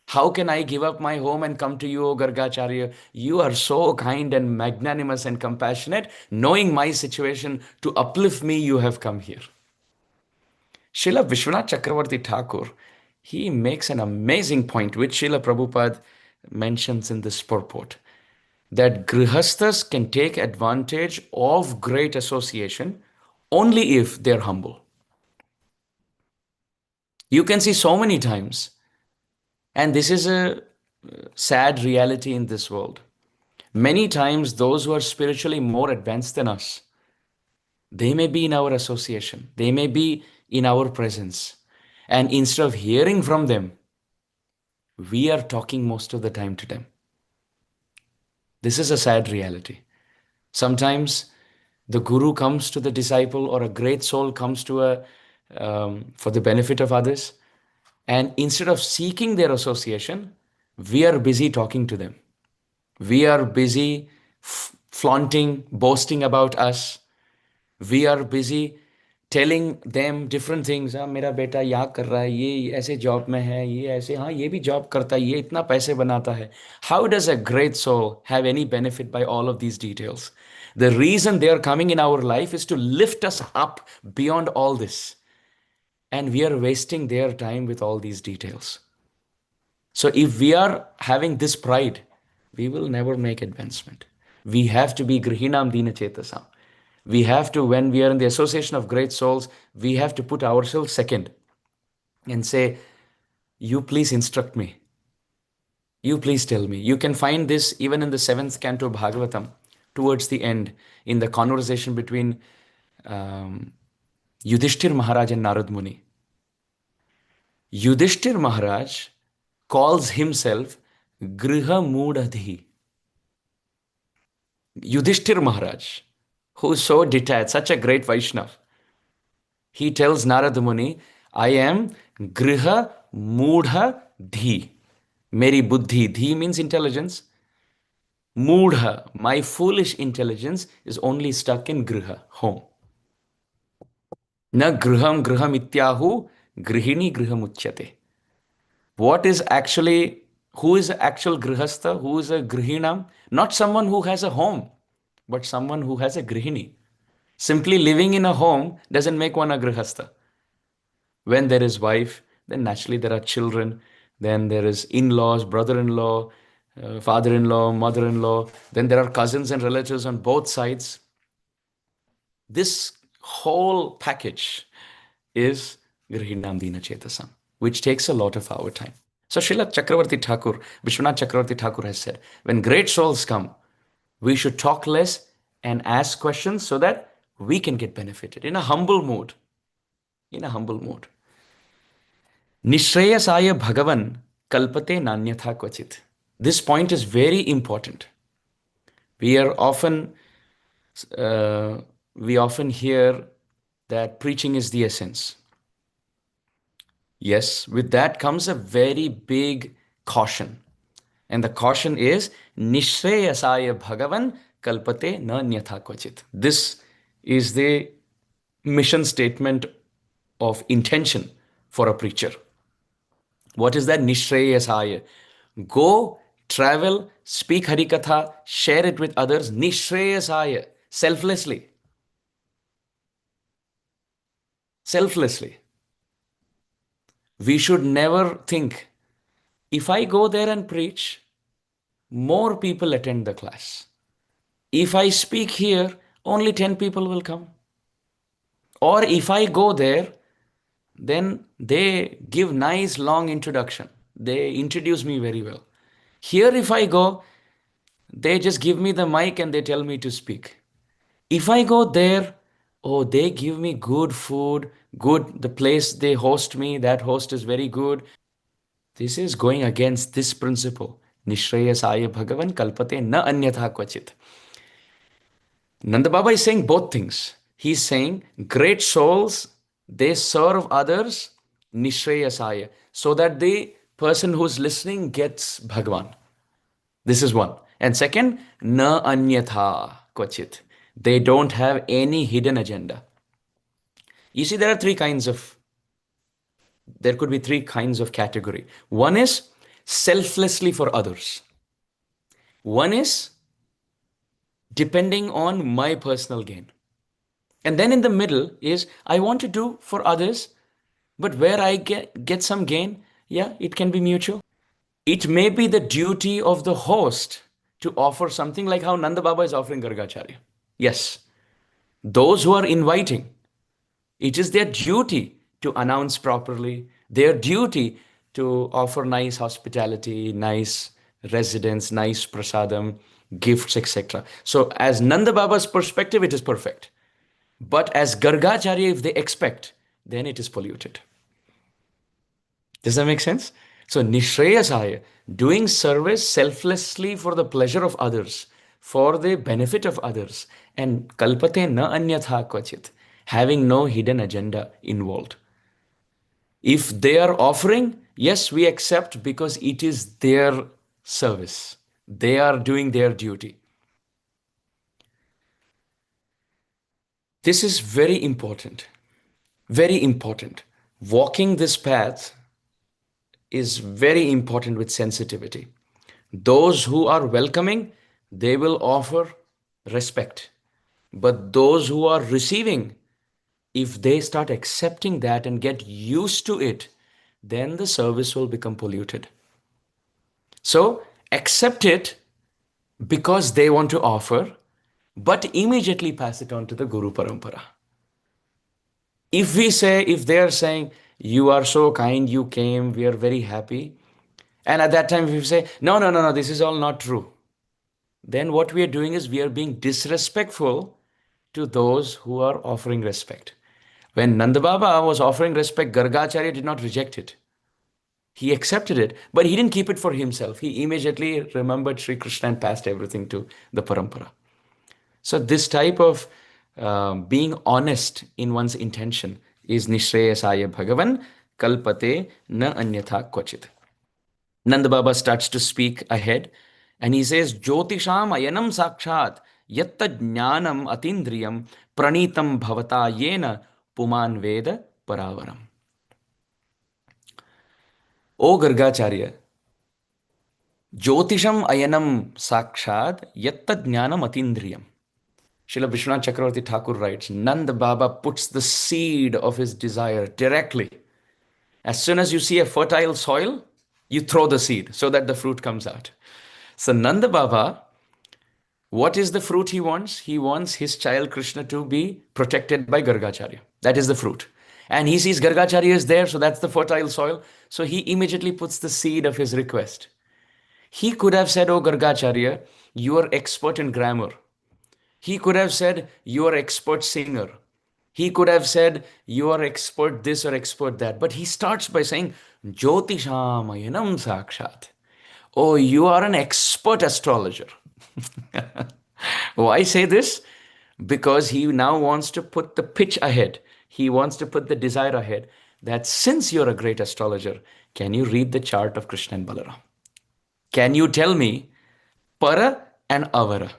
How can I give up my home and come to you, O Gargacharya? You are so kind and magnanimous and compassionate. Knowing my situation, to uplift me, you have come here. Srila Vishwanath Chakravarti Thakur, he makes an amazing point, which Srila Prabhupada mentions in this purport, that grihasthas can take advantage of great association only if they're humble. You can see so many times, and this is a sad reality in this world. Many times, those who are spiritually more advanced than us, they may be in our association, they may be in our presence. And instead of hearing from them, we are talking most of the time to them. This is a sad reality. Sometimes the guru comes to the disciple, or a great soul comes to for the benefit of others. And instead of seeking their association, we are busy talking to them. We are busy flaunting, boasting about us. We are busy telling them different things. मेरा बेटा यहाँ कर रहा है, ये ऐसे job में है, ये ऐसे, हाँ ये भी जॉब करता है, ये इतना पैसे बनाता है. How does a great soul have any benefit by all of these details? The reason they are coming in our life is to lift us up beyond all this. And we are wasting their time with all these details. So if we are having this pride, we will never make advancement. We have to be grihinam dina chetasam. We have to, when we are in the association of great souls, we have to put ourselves second and say, you please instruct me. You please tell me. You can find this even in the 7th canto of Bhagavatam, towards the end, in the conversation between Yudhishthir Maharaj and Narad Muni. Yudhishthir Maharaj calls himself Griha Moodadhi. Yudhishthir Maharaj, who is so detached, such a great Vaishnav, he tells Narada Muni, I am Griha Moodha Dhi. Meri Buddhi. Dhi means intelligence. Moodha, my foolish intelligence, is only stuck in Griha, home. Na Griham Griham Ityahu, Grihini Griham Uchyate. What is actually, who is the actual Grihastha? Who is a Grihinam? Not someone who has a home, but someone who has a Grihini. Simply living in a home doesn't make one a Grihastha. When there is wife, then naturally there are children, then there is in-laws, brother-in-law, father-in-law, mother-in-law, then there are cousins and relatives on both sides. This whole package is Grihinam Dina Chetasam, which takes a lot of our time. So Srila Chakravarti Thakur, Vishwanath Chakravarti Thakur has said, when great souls come, we should talk less and ask questions so that we can get benefited in a humble mood. In a humble mood. Nishreyasaya Bhagavan kalpate nanyatha kvachit. This point is very important. We are often uh, we often hear that preaching is the essence. Yes, with that comes a very big caution. And the caution is Nishreyasaya Bhagavan kalpate na nyatha kvachit. This is the mission statement of intention for a preacher. What is that? Nishreyasaya. Go, travel, speak Harikatha, share it with others. Nishreyasaya. Selflessly. Selflessly. We should never think, if I go there and preach, more people attend the class. If I speak here, only 10 people will come. Or if I go there, then they give nice long introduction. They introduce me very well. Here, if I go, they just give me the mic and they tell me to speak. If I go there, oh, they give me good food, good, the place they host me, that host is very good. This is going against this principle. Nishreyasaya Bhagavan kalpate na anyatha kvachit. Nanda Baba is saying both things. He's saying great souls, they serve others, Nishreyasaya, so that the person who's listening gets Bhagavan. This is one. And second, na anyatha kvachit. They don't have any hidden agenda. You see, there could be three kinds of category. One is selflessly for others. One is depending on my personal gain. And then in the middle is I want to do for others, but where I get some gain, yeah, it can be mutual. It may be the duty of the host to offer something like how Nanda Baba is offering Gargacharya. Yes, those who are inviting, it is their duty to announce properly, their duty to offer nice hospitality, nice residence, nice prasadam, gifts, etc. So, as Nanda Baba's perspective, it is perfect. But as Gargacharya, if they expect, then it is polluted. Does that make sense? So, Nishreyasaya, doing service selflessly for the pleasure of others, for the benefit of others, and kalpate na anyatha kvachit, having no hidden agenda involved. If they are offering, yes, we accept because it is their service. They are doing their duty. This is very important. Very important. Walking this path is very important with sensitivity. Those who are welcoming, they will offer respect. But those who are receiving, if they start accepting that and get used to it, then the service will become polluted. So accept it because they want to offer, but immediately pass it on to the Guru Parampara. If they are saying, you are so kind, you came, we are very happy. And at that time, if we say, no, this is all not true. Then what we are doing is we are being disrespectful to those who are offering respect. When Nanda Baba was offering respect, Gargacharya did not reject it. He accepted it, but he didn't keep it for himself. He immediately remembered Sri Kṛṣṇa and passed everything to the parampara. So this type of being honest in one's intention is Nishreyasaya Bhagavan kalpate na anyatha kvachit. Nanda Baba starts to speak ahead and he says, Jyotisham ayanam sakshat yatta jnanam atindriyam pranitam bhavata yena puman veda paravaram. O Gargacharya, Jyotisham ayanam sakshat yatta jnanam atindriyam. Srila Vishwanath Chakravarti Thakur writes, Nanda Baba puts the seed of his desire directly. As soon as you see a fertile soil, you throw the seed so that the fruit comes out. So Nanda Baba, what is the fruit he wants? He wants his child Kṛṣṇa to be protected by Gargacharya. That is the fruit. And he sees Gargacharya is there, so that's the fertile soil. So he immediately puts the seed of his request. He could have said, oh Gargacharya, you are expert in grammar. He could have said, you are expert singer. He could have said, you are expert this or expert that. But he starts by saying, Jyotishamayanam Sakshat. Oh, you are an expert astrologer. Why say this? Because he now wants to put the pitch ahead. He wants to put the desire ahead that since you're a great astrologer, can you read the chart of Krishna and Balaram? Can you tell me Para and Avara?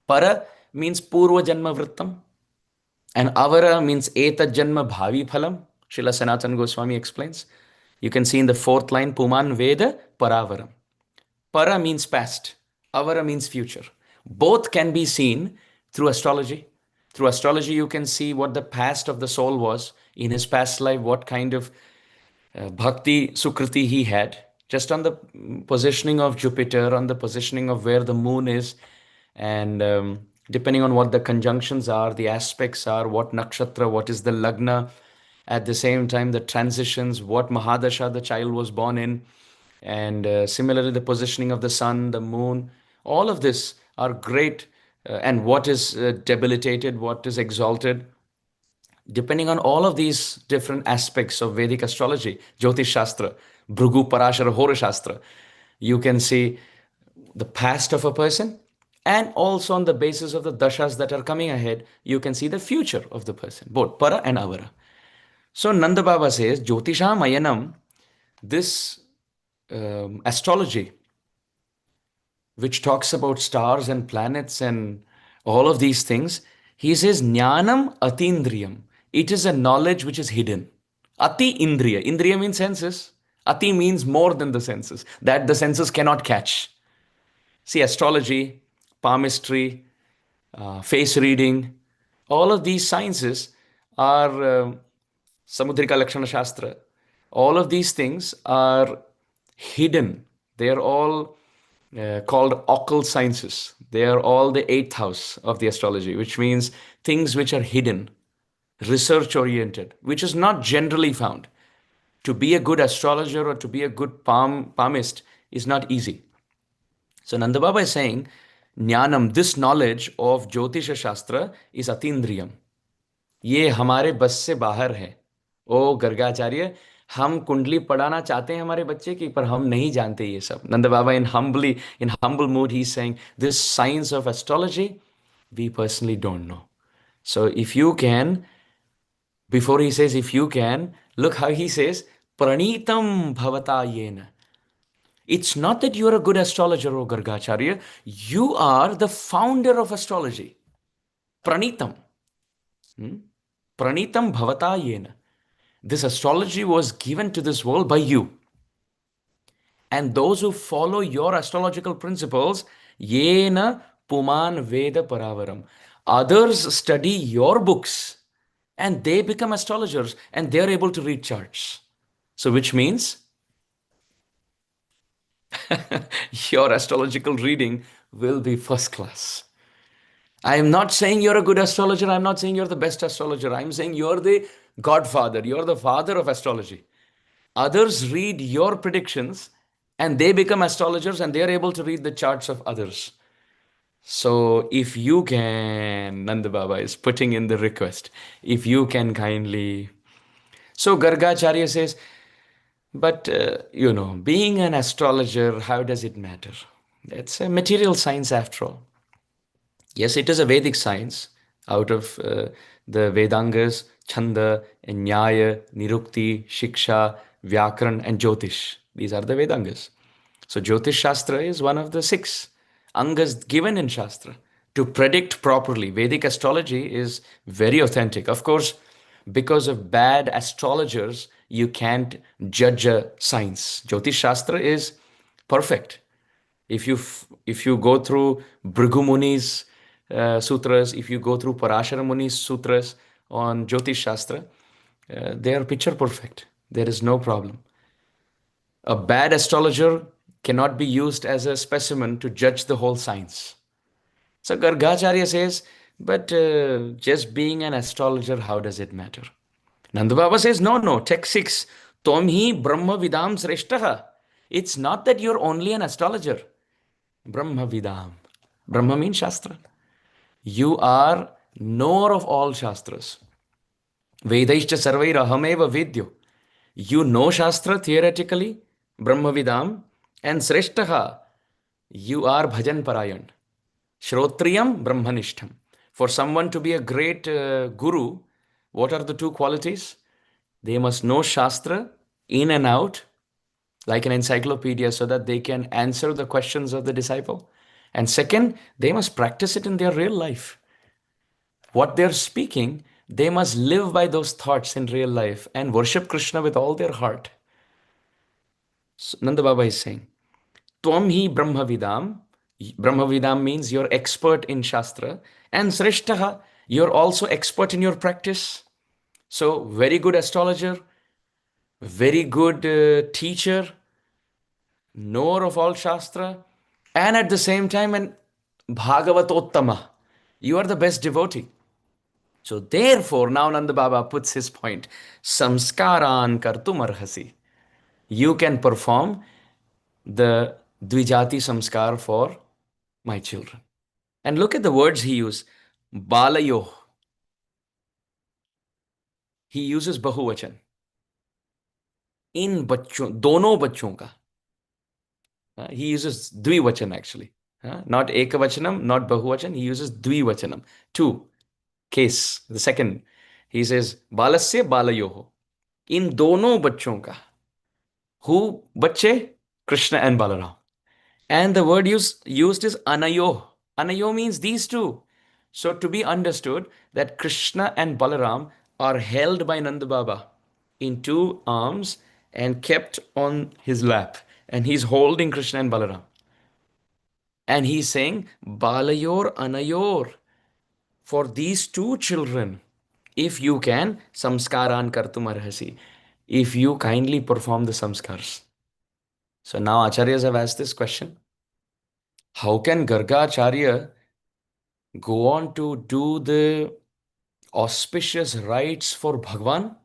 Para means Purva Janma Vrittam, and Avara means Eta Janma Bhavi Phalam. Srila Sanatana Goswami explains. You can see in the fourth line, Puman Veda Paravaram. Para means past, Avara means future. Both can be seen through astrology. Through astrology, you can see what the past of the soul was in his past life, what kind of bhakti sukriti he had, just on the positioning of Jupiter, on the positioning of where the moon is, and depending on what the conjunctions are, the aspects are, what nakshatra, what is the lagna, at the same time the transitions, what mahadasha the child was born in, and similarly the positioning of the sun, the moon, all of this are great, and what is debilitated, what is exalted, depending on all of these different aspects of Vedic astrology, Jyotish Shastra, Bhrigu Parashara Hora Shastra, you can see the past of a person, and also on the basis of the dashas that are coming ahead, you can see the future of the person, both para and avara. So Nanda Baba says, Jyotisham Ayanam, this astrology, which talks about stars and planets and all of these things, he says, Jnanam Atindriyam. It is a knowledge which is hidden. Ati Indriya. Indriya means senses. Ati means more than the senses, that the senses cannot catch. See, astrology, palmistry, face reading, all of these sciences are Samudrika Lakshana Shastra. All of these things are hidden. They are all called occult sciences. They are all the eighth house of the astrology, which means things which are hidden, research oriented, which is not generally found. To be a good astrologer or to be a good palmist is not easy. So Nanda Baba is saying, Jnanam, this knowledge of Jyotisha Shastra is Atindriyam. ये हमारे बस से बाहर है। ओ गर्गाचार्य, हम कुंडली पढ़ाना चाहते हैं हमारे बच्चे की, पर हम नहीं जानते ये सब। नंद बाबा in humble mood, he's saying, this science of astrology, we personally don't know. So if you can, before he says if you can, look how he says, pranitam bhavata yena. It's not that you are a good astrologer, O Gargacharya. You are the founder of astrology. Pranitam. Pranitam bhavata yena. This astrology was given to this world by you. And those who follow your astrological principles, yena puman veda paravaram. Others study your books and they become astrologers and they're able to read charts. So which means your astrological reading will be first class. I am not saying you're a good astrologer. I'm not saying you're the best astrologer. I'm saying you're the godfather. You're the father of astrology. Others read your predictions and they become astrologers and they're able to read the charts of others. So if you can, Nanda Baba is putting in the request, if you can kindly. So Gargacharya says, but being an astrologer, how does it matter? It's a material science after all. Yes, it is a Vedic science out of the Vedangas, Chanda, and Nyaya, Nirukti, Shiksha, Vyakaran, and Jyotish. These are the Vedangas. So Jyotish Shastra is one of the 6 angas given in Shastra to predict properly. Vedic astrology is very authentic. Of course, because of bad astrologers, you can't judge a science. Jyotish Shastra is perfect. If you go through Bhrigu Muni's sutras, if you go through Parashara Muni's sutras on Jyotish Shastra, they are picture perfect. There is no problem. A bad astrologer cannot be used as a specimen to judge the whole science. So Gargacharya says, but just being an astrologer, how does it matter? Nanda Baba says, no, text 6, Tom hi Brahma Vidam Sreshtaha. It's not that you're only an astrologer. Brahma Vidam. Brahma means Shastra. You are Knower of all Shastras. Vedaishcha sarvair ahameva vedyo. You know Shastra theoretically, Brahmavidam, and Sreshtaha, you are Bhajan Parayan. Shrotriyam Brahmanishtham. For someone to be a great guru, what are the two qualities? They must know Shastra in and out, like an encyclopedia, so that they can answer the questions of the disciple. And second, they must practice it in their real life. What they're speaking, they must live by those thoughts in real life and worship Krishna with all their heart. So Nanda Baba is saying, Tvam hi Brahmavidam. Brahmavidam means you're expert in Shastra. And Sreshtaha, you're also expert in your practice. So, very good astrologer, very good teacher, knower of all Shastra, and at the same time, an Bhagavatottama. You are the best devotee. So, therefore, now Nanda Baba puts his point Samskaran kartum arhasi. You can perform the Dvijati Samskar for my children. And look at the words he used. Balayo. He uses Bahuvachan. इन बच्चों दोनों बच्चों का he uses dvivachan actually not ekavachanam not bahuvachan he uses dvivachanam two case the second he says balasya balayoho इन दोनों बच्चों का who बच्चे Krishna and Balaram and the word used is anayo anayo means these two so to be understood that Krishna and Balaram are held by Nanda Baba in two arms and kept on his lap. And he's holding Krishna and Balaram. And he's saying, Balayor Anayor, for these two children, if you can, samskaran kartum arhasi, if you kindly perform the samskars. So now Acharyas have asked this question. How can Gargacharya go on to do the auspicious rites for Bhagwan?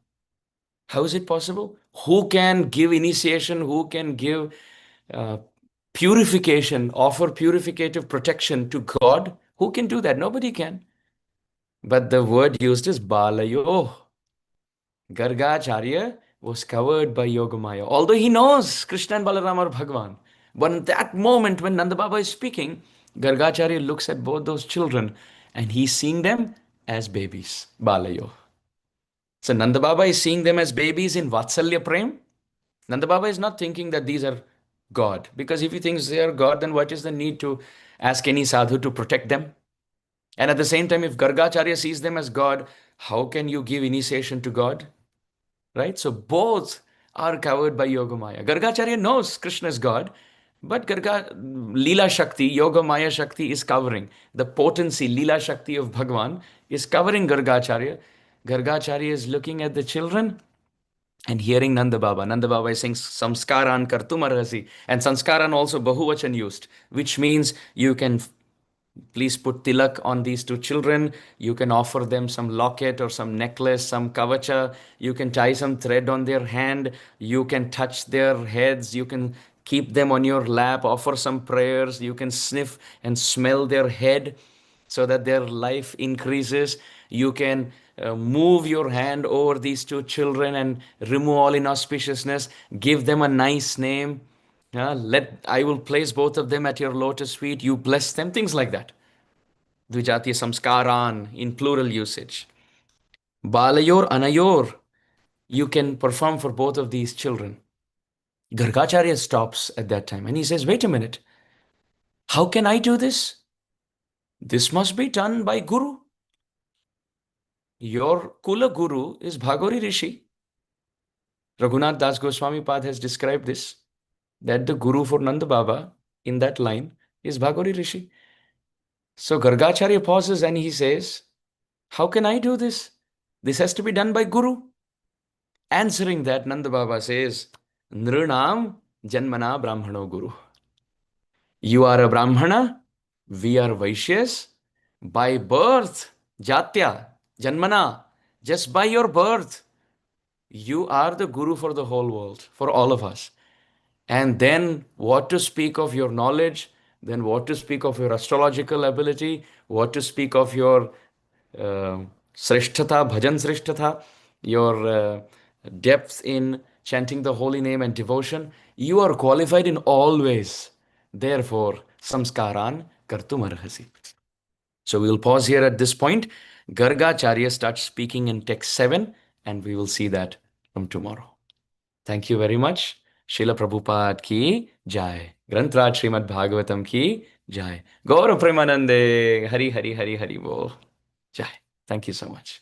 How is it possible? Who can give initiation? Who can give uh, purification, offer purificative protection to God? Who can do that? Nobody can. But the word used is Balayo. Gargacharya was covered by Yogamaya. Although he knows Krishna and Balaram are Bhagwan. But in that moment when Nanda Baba is speaking, Gargacharya looks at both those children and he's seeing them as babies. Balayo. So Nanda Baba is seeing them as babies in Vatsalya Prem. Nanda Baba is not thinking that these are God. Because if he thinks they are God, then what is the need to ask any sadhu to protect them? And at the same time, if Gargacharya sees them as God, how can you give initiation to God? Right? So both are covered by Yogamaya. Gargacharya knows Krishna is God, but Leela Shakti, Yogamaya Shakti is covering. The potency, Leela Shakti of Bhagwan is covering Gargacharya. Gargacharya is looking at the children and hearing Nanda Baba. Nanda Baba is saying samskaran kartum arhasi. And samskaran also bahuvachan used, which means you can please put tilak on these two children. You can offer them some locket or some necklace, some kavacha. You can tie some thread on their hand. You can touch their heads. You can keep them on your lap, offer some prayers. You can sniff and smell their head so that their life increases. You can move your hand over these two children and remove all inauspiciousness. Give them a nice name. I will place both of them at your lotus feet. You bless them, things like that. Dvijatiya samskaran in plural usage. Balayor anayor. You can perform for both of these children. Gargacharya stops at that time and he says, wait a minute. How can I do this? This must be done by Guru. Your Kula Guru is Bhagori Rishi. Raghunath Das Goswami Pad has described this, that the Guru for Nanda Baba in that line is Bhagori Rishi. So Gargacharya pauses and he says, how can I do this? This has to be done by Guru. Answering that, Nanda Baba says, Nrunam Janmana Brahmano Guru. You are a Brahmana, we are Vaishyas. By birth, Jatya, Janmana, just by your birth, you are the Guru for the whole world, for all of us. And then what to speak of your knowledge, then what to speak of your astrological ability, what to speak of your Srishthatha, Bhajan Srishthatha, your depth in chanting the holy name and devotion, you are qualified in all ways. Therefore, samskaran kartum arhasi. So we will pause here at this point. Gargacharya starts speaking in text 7, and we will see that from tomorrow. Thank you very much. Srila Prabhupada ki jai. Grantraj Srimad Bhagavatam ki jai. Gaura Premanande. Hari Hari Hari Hari Bol. Jai. Thank you so much.